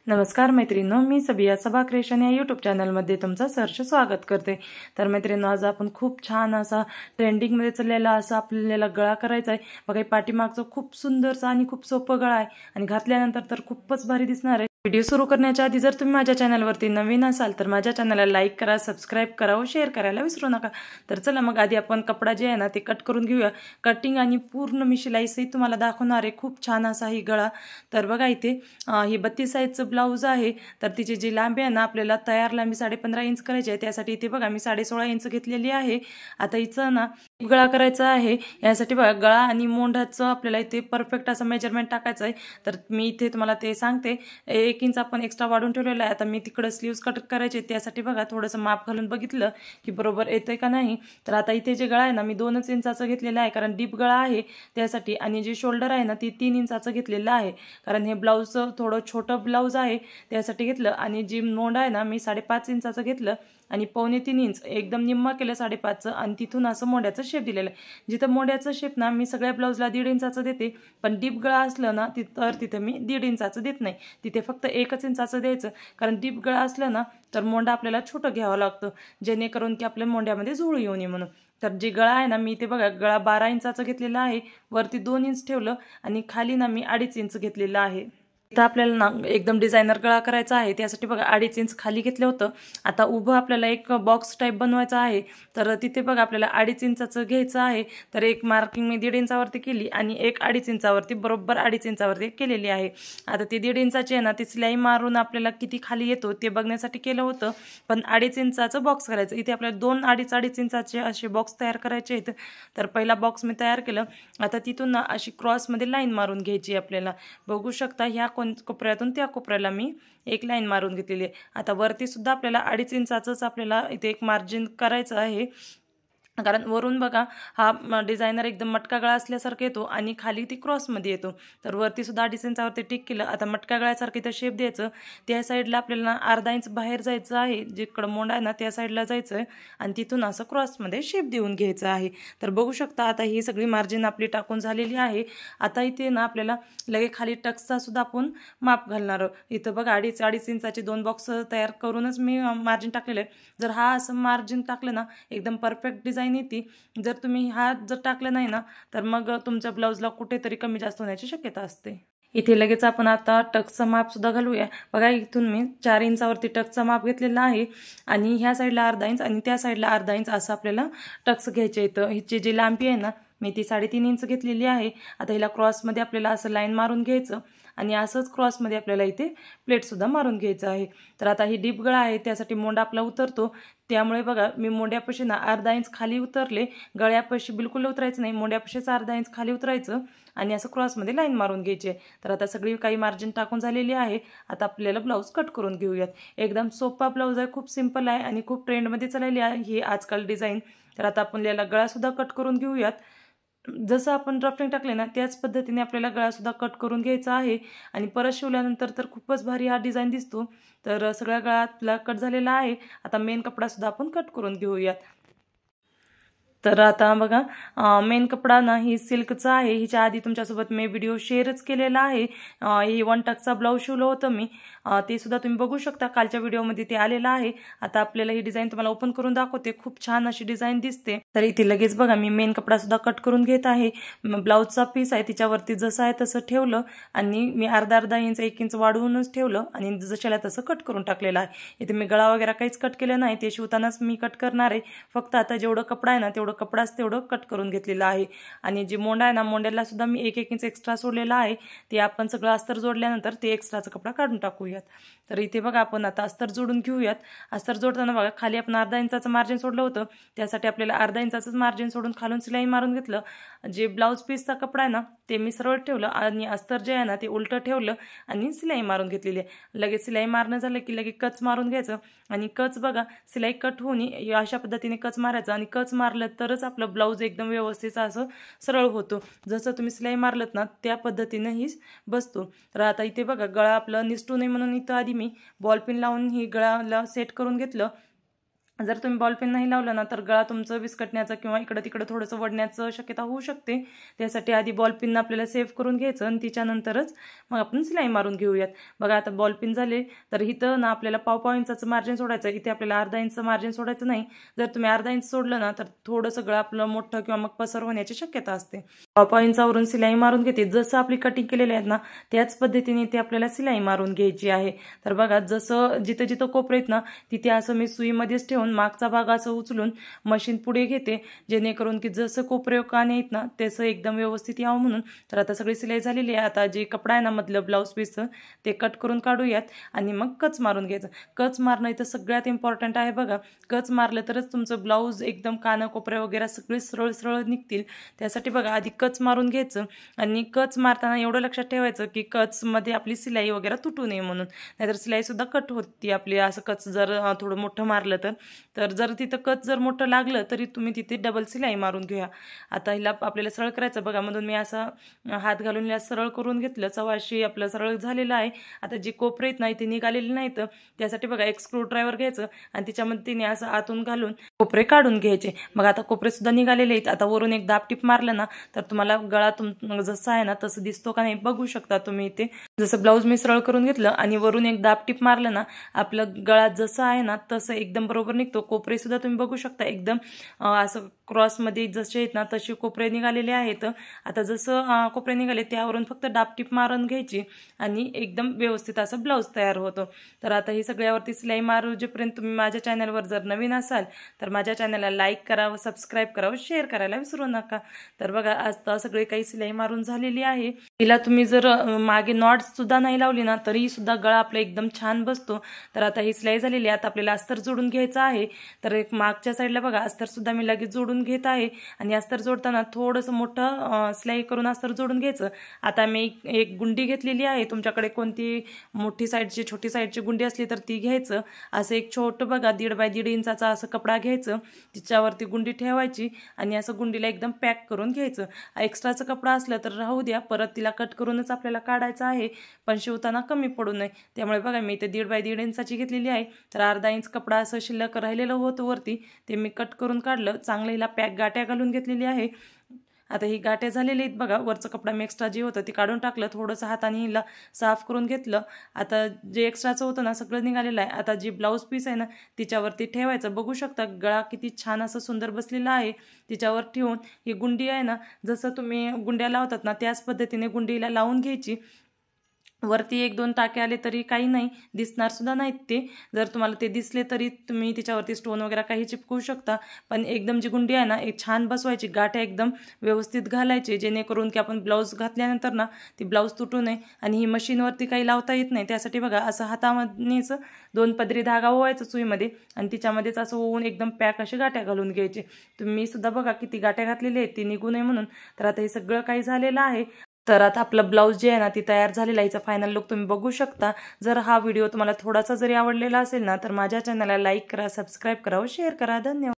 नमस्कार मैत्रिणींनो, मी सबिया सबा क्रिएशन या यूट्यूब चॅनलमध्ये तुमचं सहर्ष स्वागत करते। तर मैत्रिणींनो, आज आपण खूप छान असा ट्रेंडिंगमध्ये चाललेला असा आपल्याला गळा करायचा आहे बघा। पाठीमागचा खूप सुंदरसा आणि खूप सोपं गळा आहे आणि घातल्यानंतर तर खूपच भारी दिसणार आहे। व्हिडिओ सुरू करण्याच्या आधी जर तुम्ही माझ्या चॅनलवरती नवीन असाल तर माझ्या चॅनलला लाईक करा, सबस्क्राइब करा व शेअर करायला विसरू नका। तर चला मग आधी आपण कपडा जे आहे ना ते कट करून घेऊया। कटिंग आणि पूर्ण मी शिलाई सहित तुम्हाला दाखवणार आहे। खूप छान असा ही गळा। तर बघा इथे ही 32 साइजचं ब्लाउज आहे। तर तिची जी लांबी आहे ना आपल्याला तयार लांबी 15.5 इंच करायची आहे। त्यासाठी इथे बघा मी 16.5 इंच घेतलेली आहे। आता हिचं ना गळा करायचा आहे। यासाठी बघा गळा आणि मोंढाचं आपल्याला इथे परफेक्ट असं मेजरमेंट टाकायचं आहे। तर मी इथे तुम्हाला ते सांगते। 1 इंच आपण एक्स्ट्रा वाढून ठेवलेला आहे। आता मी तिकडे स्लीव्स कट करायचे, त्यासाठी बघा थोडंसं माप घालून बघितलं की बरोबर येतंय का नाही। तर आता इथे जे गळा आहे ना मी 2 इंचाचं घेतलेला आहे, कारण डीप गळा आहे त्यासाठी। आणि जे शोल्डर आहे ना ती 3 इंचाचं घेतलेलं आहे, कारण हे ब्लाउजचं थोडं छोटं ब्लाउज आहे त्यासाठी घेतलं। आणि जी मोंढ आहे ना मी 5.5 इंचाचं घेतलं आणि 2.25 इंच एकदम निम्मा केलं 5.5चं आणि तिथून असं मोंढ्याचं शेप दिलेलं आहे। जिथं मोंढ्याचं शेप ना मी सगळ्या ब्लाउजला 1.5 इंचाचं देते, पण डीप गळा असलं ना तिथं मी 1.5 इंचाचं देत नाही, तिथे फक्त 1 इंचाचं द्यायचं। कारण डीप गळा असलं ना तर मोंढा आपल्याला छोटं घ्यावं लागतं, जेणेकरून की आपल्या मोंढ्यामध्ये झुळ येऊ नये म्हणून। तर जी गळा आहे ना मी इथे बघा गळा 12 इंचाचं घेतलेला आहे, वरती 2 इंच ठेवलं आणि खाली ना मी 2.5 इंच घेतलेलं आहे। इथं आपल्याला ना एकदम डिझायनर गळा करायचा आहे, त्यासाठी बघा 2.5 इंच खाली घेतलं होतं। आता उभं आपल्याला एक बॉक्स टाईप बनवायचा आहे, तर तिथे बघा आपल्याला 2.5 इंचाचं घ्यायचं आहे। तर एक मार्किंग मी 1.5 इंचावरती केली आणि एक 2.5 इंचावरती बरोबर 2.5 इंचावरती केलेली आहे। आता ती 1.5 इंचाची आहे ना ती सिलाई मारून आपल्याला किती खाली येतो ते बघण्यासाठी केलं होतं, पण 2.5 इंचाचं बॉक्स करायचं। इथे आपल्याला 2 2.5 इंचाचे असे बॉक्स तयार करायचे आहेत। तर पहिला बॉक्स मी तयार केलं। आता तिथून ना अशी क्रॉसमध्ये लाईन मारून घ्यायची आपल्याला। बघू शकता ह्या कोपऱ्यातून त्या कोपऱ्याला मी एक लाईन मारून घेतलेली आहे। आता वरती सुद्धा आपल्याला 2.5 इंचाचंच आपल्याला इथे एक मार्जिन करायचं आहे, कारण वरून बघा हा डिझायनर एकदम मटका गळा असल्यासारखं येतो आणि खाली ती क्रॉसमध्ये येतो। तर वरती सुद्धा 2.5 इंचावरती टिक केलं। आता मटका गळ्यासारखं इथं शेप द्यायचं। त्या साईडला आपल्याला 1/2 इंच बाहेर जायचं आहे, जिकडं मोंढा आहे ना त्या साईडला जायचं आहे आणि तिथून असं क्रॉसमध्ये शेप देऊन घ्यायचं आहे। तर बघू शकता आता ही सगळी मार्जिन आपली टाकून झालेली आहे। आता इथे ना आपल्याला लगे खाली टक्सचा सुद्धा आपण माप घालणार आहोत। इथं बघा 2.5 इंचाचे 2 बॉक्स तयार करूनच मी मार्जिन टाकलेलं आहे। जर हा असं मार्जिन टाकलं ना एकदम परफेक्ट डिझाईन येते। जर तुम्ही हा जर टाकलं नाही ना तर मग तुमच्या ब्लाउजला कुठेतरी कमी जास्त होण्याची शक्यता असते। इथे लगेच आपण आता टक्सचं माप सुद्धा घालूया। बघा इथून मी 4 इंचावरती टक्सचं माप घेतलेलं आहे आणि ह्या साईडला 1/2 इंच आणि त्या साईडला 1/2 इंच असं आपल्याला टक्स घ्यायचे आहेत। हिची जी लांबी आहे ना मी ती 3.5 इंच घेतलेली आहे। आता हिला क्रॉसमध्ये आपल्याला असं लाईन मारून घ्यायचं आणि असंच क्रॉसमध्ये आपल्याला इथे प्लेटसुद्धा मारून घ्यायचं आहे। तर आता ही डीप गळा आहे त्यासाठी मोंढा आपला उतरतो, त्यामुळे बघा मी मोंढ्यापाशी ना 1/2 इंच खाली उतरले। गळ्यापाशी बिलकुल उतरायचं नाही, मोंढ्यापाशीच 1/2 इंच खाली उतरायचं आणि असं क्रॉसमध्ये लाईन मारून घ्यायची। तर आता सगळी काही मार्जिन टाकून झालेली आहे। आता आपल्याला ब्लाऊज कट करून घेऊयात। एकदम सोपा ब्लाऊज आहे, खूप सिंपल आहे आणि खूप ट्रेंडमध्ये चाललेली आहे ही आजकाल डिझाईन। तर आता आपण याला गळासुद्धा कट करून घेऊयात। जसं आपण ड्राफ्टिंग टाकले ना त्याच पद्धतीने आपल्याला गळासुद्धा कट करून घ्यायचा आहे आणि परत शिवल्यानंतर तर खूपच भारी हा डिझाईन दिसतो। तर सगळ्या गळा आपला कट झालेला आहे। आता मेन कपडासुद्धा आपण कट करून घेऊयात। तर आता बघा मेन कपडा ना ही सिल्कचा आहे। हिच्या आधी तुमच्यासोबत मी व्हिडिओ शेअरच केलेला आहे। ही 1 टक्सचा ब्लाऊज शिवलं होतं मी, ते सुद्धा तुम्ही बघू शकता, कालच्या व्हिडिओमध्ये ते आलेलं आहे। आता आपल्याला ही डिझाईन तुम्हाला ओपन करून दाखवते, खूप छान अशी डिझाईन दिसते। तर इथे लगेच बघा मी मेन कपडा सुद्धा कट करून घेत आहे। ब्लाऊजचा पीस आहे तिच्यावरती जसं आहे तसं ठेवलं आणि मी अर्धा इंच 1 इंच वाढवूनच ठेवलं आणि जशाला तसं कट करून टाकलेलं आहे। इथे मी गळा वगैरे काहीच कट केलं नाही, ते शिवतानाच मी कट करणार आहे। फक्त आता जेवढं कपडा आहे ना तेवढं कपडाच तेवढं कट करून घेतलेलं आहे। आणि जी मोंढा आहे ना मोंढ्याला सुद्धा मी 1 इंच एक्स्ट्रा सोडलेला आहे, ते आपण सगळं अस्तर जोडल्यानंतर ते एक्स्ट्राचा कपडा काढून टाकूयात। तर इथे बघा आपण आता अस्तर जोडून घेऊयात। अस्तर जोडताना बघा खाली आपण 1/2 इंचाचं मार्जिन सोडलं होतं, त्यासाठी आपल्याला 1/2 इंचाचंच मार्जिन सोडून खालून सिलाई मारून घेतलं। जे ब्लाऊज पीसचा कपडा आहे ना ते मी सरळ ठेवलं आणि अस्तर जे आहे ना ते उलटं ठेवलं आणि सिलाई मारून घेतलेली आहे। लगेच सिलाई मारणं झालं की लगेच कच मारून घ्यायचं आणि कच बघा सिलाई कट होऊन अशा पद्धतीने कच मारायचं आणि कच मारलं तरच आपलं ब्लाऊज एकदम व्यवस्थित असं सरळ होतो। जसं तुम्ही सिलाई मारलत ना त्या पद्धतीने ही बसतो। तर आता इथे बघा गळा आपला निसटू नये म्हणून इथं आधी मी बॉल पिन लावून ही गळाला सेट करून घेतलं जर तुम्ही बॉल पेन नाही लावलं ना तर गळा तुमचं विस्कटण्याचं किंवा इकडं तिकडं थोडंसं वडण्याचं शक्यता होऊ शकते। त्यासाठी आधी बॉल पेन आपल्याला सेव्ह करून घ्यायचं आणि तिच्यानंतरच मग आपण सिलाई मारून घेऊयात। बघा आता बॉल पेन झाले तर इथं ना आपल्याला पाव इंचाचं मार्जिन सोडायचं, इथे आपल्याला अर्धा इंच मार्जिन सोडायचं नाही। जर तुम्ही अर्धा इंच सोडलं ना तर थोडंसं गळा आपलं मोठं किंवा मग पसर होण्याची शक्यता असते। पाव इंचावरून सिलाई मारून घेते, जसं आपली कटिंग केलेली आहे ना त्याच पद्धतीने ते आपल्याला सिलाई मारून घ्यायची आहे। तर बघा जसं जिथं जिथं कोपरे आहेत ना तिथे असं मी सुईमध्येच ठेवून मागचा भाग असं उचलून मशीन पुढे घेते, जेणेकरून की जसं कोपरे कान आहेत ना तसं एकदम व्यवस्थित यावं म्हणून। तर आता सगळी सिलाई झालेली आहे। आता जे कपडा आहे ना मधलं ब्लाऊज पीसचं ते कट करून काढूयात आणि मग कच मारून घ्यायचं। कच मारणं इथं सगळ्यात इम्पॉर्टंट आहे बघा। कच मारलं तरच तुमचं ब्लाऊज एकदम कानं कोपरे वगैरे सगळे सरळ सरळ निघतील। त्यासाठी बघा आधी कच मारून घ्यायचं आणि कच मारताना एवढं लक्षात ठेवायचं की कचमध्ये आपली सिलाई वगैरे तुटू नये म्हणून, नाहीतर सिलाई सुद्धा कट होती आपली असं कच जर थोडं मोठं मारलं तर जर तिथं कच जर मोठं लागलं तरी तुम्ही तिथे डबल सिलाई मारून घ्या। आता हिला आपल्याला सरळ करायचं बघा, म्हणून मी असा हात घालून हिला सरळ करून घेतलं, सव्वाशी आपलं सरळ झालेलं आहे। आता जी कोपरे आहेत ना इथे निघालेली नाहीत त्यासाठी बघा एक स्क्रू ड्रायव्हर घ्यायचं आणि तिच्यामध्ये तिने असं आतून घालून कोपरे काढून घ्यायचे। मग आता कोपरे सुद्धा निघालेले आहेत। आता वरून एक दाब टिप मारलं ना तर तुम्हाला गळा जसा आहे ना तसं दिसतो का नाही बघू शकता तुम्ही। इथे जसं ब्लाऊज मी सरळ करून घेतलं आणि वरून एक दाब टिप मारलं ना आपलं गळा जसं आहे ना तसं एकदम बरोबर निघतो। कोपरे सुद्धा तुम्ही बघू शकता एकदम असं क्रॉसमध्ये जसे आहेत ना तसे कोपरे निघालेले आहेत। आता जसं कोपरे निघाले त्यावरून फक्त दाब टिप मारून घ्यायची आणि एकदम व्यवस्थित असं ब्लाऊज तयार होतो। तर आता ही सगळ्यावरती सिलाई मारू जेपर्यंत तुम्ही माझ्या चॅनलवर जर नवीन असाल तर माझ्या चॅनलला लाईक करा, सबस्क्राईब करा, शेअर करायला विसरू नका। तर बघा आता सगळे काही सिलाई मारून झालेली आहे। तिला तुम्ही जर मागे नॉट सुद्धा नाही लावली ना तरी सुद्धा गळा आपला एकदम छान बसतो। तर आता ही सिलाई झालेली आहे। आता आपल्याला अस्तर जोडून घ्यायचं आहे। तर एक मागच्या साईडला बघा अस्तर सुद्धा मी लगेच जोडून घेत आहे आणि अस्तर जोडताना थोडंसं मोठं सिलाई करून अस्तर जोडून घ्यायचं। आता मी एक गुंडी घेतलेली आहे, तुमच्याकडे कोणती मोठी साईडची छोटी साईडची गुंडी असली तर ती घ्यायचं। असं एक छोटं बघा 1.5 बाय 1.5 इंचाचा असं कपडा घ्यायचं, तिच्यावरती गुंडी ठेवायची आणि असं गुंडीला एकदम पॅक करून घ्यायचं। एक्स्ट्राचं कपडा असलं तर राहू द्या, परत तिला कट करूनच आपल्याला काढायचं आहे, पण शिवताना कमी पडू नये। त्यामुळे बघा मी इथे 1.5 बाय 1.5 इंचाची घेतलेली आहे। तर अर्धा इंच कपडा असं शिल्लक राहिलेलं होतं वरती, ते मी कट करून काढलं। चांगलं हिला पॅक गाट्या घालून घेतलेली आहे। आता ही गाठ्या झालेली आहेत बघा, वरचं कपडा मी एक्स्ट्रा जे होतं ते काढून टाकलं, थोडंसं हाताने हिला साफ करून घेतलं। आता जे एक्स्ट्राचं होतं ना सगळं निघालेलं आहे। आता जी ब्लाऊज पीस आहे ना तिच्यावरती ठेवायचं। बघू शकता गळा किती छान असं सुंदर बसलेला आहे। तिच्यावर ठेवून ही गुंडी आहे ना जसं तुम्ही गुंड्या लावतात ना त्याच पद्धतीने गुंडीला लावून घ्यायची। वरती 1-2 टाके आले तरी काही नाही, दिसणार सुद्धा नाहीत ते। जर तुम्हाला ते दिसले तरी तुम्ही तिच्यावरती स्टोन वगैरे काही चिपकवू शकता, पण एकदम जी गुंडी आहे ना एक छान बसवायची, गाठ्या एकदम व्यवस्थित घालायची, जेणेकरून की आपण ब्लाऊज घातल्यानंतर ना ती ब्लाऊज तुटू नये। आणि ही मशीनवरती काही लावता येत नाही, त्यासाठी बघा असं हातामध्येच 2 पदरी धागा ओवायचा सुईमध्ये आणि तिच्यामध्येच असं ओवून एकदम पॅक अशी गाठ्या घालून घ्यायची। तुम्ही सुद्धा बघा किती गाठ्या घातलेल्या आहेत ती निघू नये म्हणून। तर आता हे सगळं काही झालेलं आहे। तर आता आपलं ब्लाऊज जे आहे ना ती तयार झालेला आहे, याचा फायनल लुक तुम्ही बघू शकता। जर हा व्हिडिओ तुम्हाला थोडासा जरी आवडलेला असेल ना तर माझ्या चॅनलला लाईक करा, सबस्क्राईब करा व शेअर करा। धन्यवाद।